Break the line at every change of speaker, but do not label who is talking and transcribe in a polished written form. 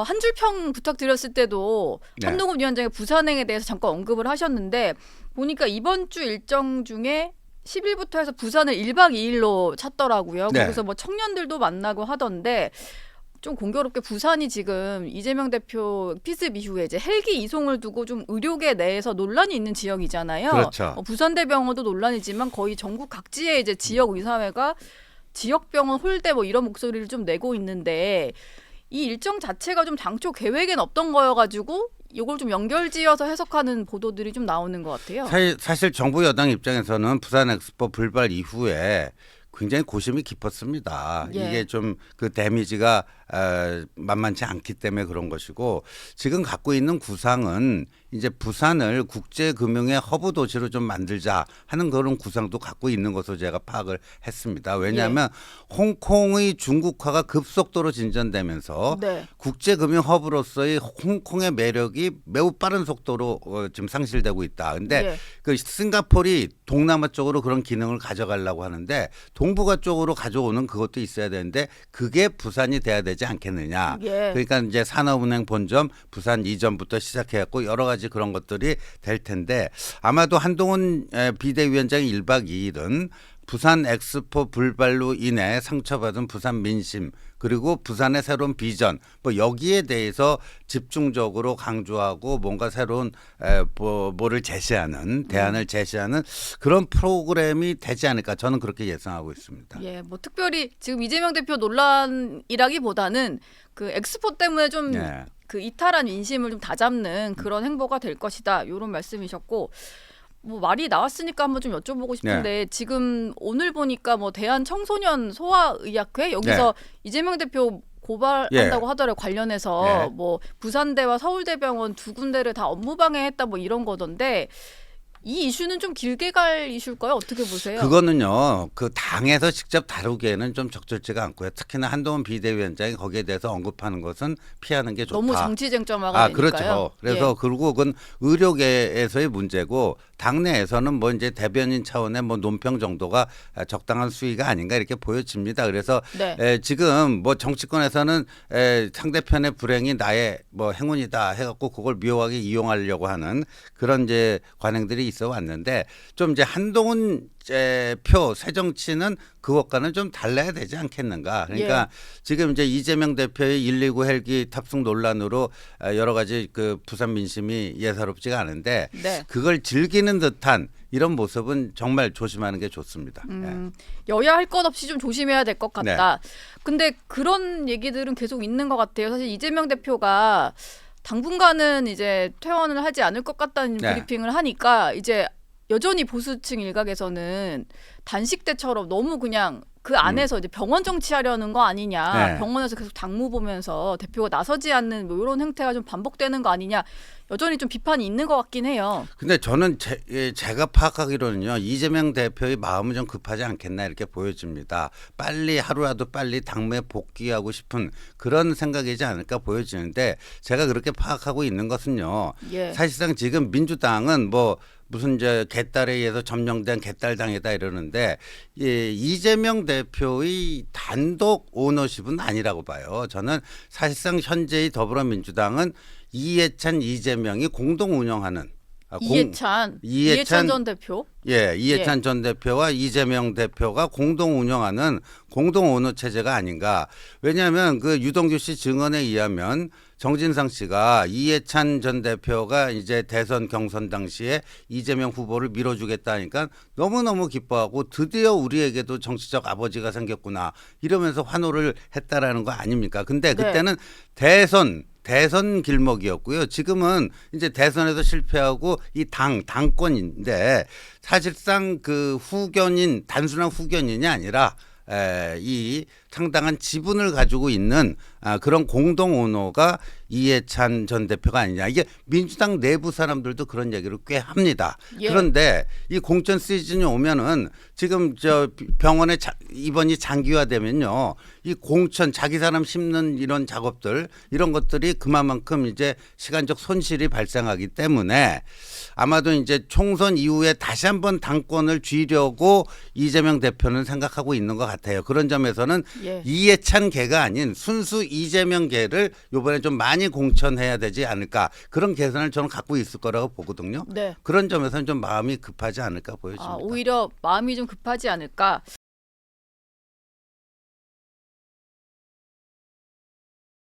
한 줄 평 부탁드렸을 때도
네.
한동훈 위원장이 부산행에 대해서 잠깐 언급을 하셨는데 보니까 이번 주 일정 중에 10일부터 해서 부산을 1박 2일로 찾더라고요.
네.
거기서 뭐 청년들도 만나고 하던데 좀 공교롭게 부산이 지금 이재명 대표 피습 이후에 이제 헬기 이송을 두고 좀 의료계 내에서 논란이 있는 지역이잖아요.
그렇죠.
부산대병원도 논란이지만 거의 전국 각지의 이제 지역 의사회가 지역병원 홀대 뭐 이런 목소리를 좀 내고 있는데 이 일정 자체가 좀 당초 계획엔 없던 거여가지고 이걸 좀 연결지어서 해석하는 보도들이 좀 나오는 것 같아요.
사실 정부 여당 입장에서는 부산 엑스포 불발 이후에 굉장히 고심이 깊었습니다.
예.
이게 좀 그 데미지가 만만치 않기 때문에 그런 것이고 지금 갖고 있는 구상은 이제 부산을 국제금융의 허브 도시로 좀 만들자 하는 그런 구상도 갖고 있는 것으로 제가 파악을 했습니다. 왜냐하면 홍콩의 중국화가 급속도로 진전되면서
네.
국제금융 허브로서의 홍콩의 매력이 매우 빠른 속도로 지금 상실되고 있다. 근데
예.
그 싱가포르이 동남아 쪽으로 그런 기능을 가져가려고 하는데 동북아 쪽으로 가져오는 그것도 있어야 되는데 그게 부산이 돼야 되지 않겠느냐.
예.
그러니까 이제 산업은행 본점 부산 이전부터 시작해갖고 여러 가지 그런 것들이 될 텐데 아마도 한동훈 비대위원장의 1박 2일은 부산 엑스포 불발로 인해 상처받은 부산 민심 그리고 부산의 새로운 비전 뭐 여기에 대해서 집중적으로 강조하고 뭔가 새로운 뭐를 제시하는 대안을 제시하는 그런 프로그램이 되지 않을까 저는 그렇게 예상하고 있습니다.
예, 뭐 특별히 지금 이재명 대표 논란이라기보다는 그 엑스포 때문에 좀
네.
그 이탈한 민심을 좀 다잡는 그런 행보가 될 것이다. 이런 말씀이셨고 뭐 말이 나왔으니까 한번 좀 여쭤보고 싶은데 지금 오늘 보니까 뭐 대한 청소년 소아의학회 여기서 이재명 대표 고발한다고 하더라고요. 관련해서 뭐 부산대와 서울대병원 두 군데를 다 업무방해했다 뭐 이런 거던데 이 이슈는 좀 길게 갈 이슈일까요? 어떻게 보세요?
그거는요. 그 당에서 직접 다루기에는 좀 적절치가 않고요. 특히나 한동훈 비대위원장이 거기에 대해서 언급하는 것은 피하는 게 좋다.
너무 정치쟁점화가 되니까요.
그렇죠. 그래서 그리고 그건 의료계에서의 문제고 당내에서는 뭐 이제 대변인 차원의 뭐 논평 정도가 적당한 수위가 아닌가 이렇게 보여집니다. 그래서 지금 뭐 정치권에서는 상대편의 불행이 나의 뭐 행운이다 해갖고 그걸 묘하게 이용하려고 하는 그런 이제 관행들이 있어 왔는데 좀 이제 한동훈 표 새정치는 그것과는 좀 달라야 되지 않겠는가. 그러니까 지금 이제 이재명 대표의 119 헬기 탑승 논란으로 여러 가지 그 부산 민심이 예사롭지가 않은데 그걸 즐기는 듯한 이런 모습은 정말 조심하는 게 좋습니다.
여야 할 것 없이 좀 조심해야 될 것 같다. 근데 그런 얘기들은 계속 있는 것 같아요. 사실 이재명 대표가 당분간은 이제 퇴원을 하지 않을 것 같다는 브리핑을 하니까 이제 여전히 보수층 일각에서는 단식 때처럼 너무 그냥 그 안에서 이제 병원 정치하려는 거 아니냐. 병원에서 계속 당무 보면서 대표가 나서지 않는 뭐 이런 행태가 좀 반복되는 거 아니냐. 여전히 좀 비판이 있는 것 같긴 해요.
근데 저는 제가 파악하기로는요. 이재명 대표의 마음은 좀 급하지 않겠나 이렇게 보여집니다. 빨리 하루라도 빨리 당무에 복귀하고 싶은 그런 생각이지 않을까 보여지는데 제가 그렇게 파악하고 있는 것은요. 사실상 지금 민주당은 뭐 무슨 이제 개딸에 의해서 점령된 개딸당이다 이러는데 이재명 대표의 단독 오너십은 아니라고 봐요. 저는 사실상 현재의 더불어민주당은 이해찬, 이재명이 공동 운영하는
이해찬 전 대표?
이해찬 전 대표와 이재명 대표가 공동 운영하는 공동 오너 체제가 아닌가. 왜냐하면 그 유동규 씨 증언에 의하면 정진상 씨가 이해찬 전 대표가 이제 대선 경선 당시에 이재명 후보를 밀어주겠다 하니까 너무너무 기뻐하고 드디어 우리에게도 정치적 아버지가 생겼구나 이러면서 환호를 했다라는 거 아닙니까? 근데 그때는 대선 길목이었고요. 지금은 이제 대선에서 실패하고 이 당권인데 사실상 그 단순한 후견인이 아니라 이 상당한 지분을 가지고 있는 그런 공동 오너가 이해찬 전 대표가 아니냐. 이게 민주당 내부 사람들도 그런 얘기를 꽤 합니다. 그런데 이 공천 시즌이 오면은 지금 저 병원에 입원이 장기화되면요. 이 공천 자기 사람 심는 이런 작업들 이런 것들이 그만큼 이제 시간적 손실이 발생하기 때문에 아마도 이제 총선 이후에 다시 한번 당권을 쥐려고 이재명 대표는 생각하고 있는 것 같아요. 그런 점에서는
예.
이해찬 계가 아닌 순수 이재명 계를 이번에 좀 많이 공천해야 되지 않을까 그런 계산을 저는 갖고 있을 거라고 보거든요.
네.
그런 점에서는 좀 마음이 급하지 않을까 보여집니다.
오히려 마음이 좀 급하지 않을까.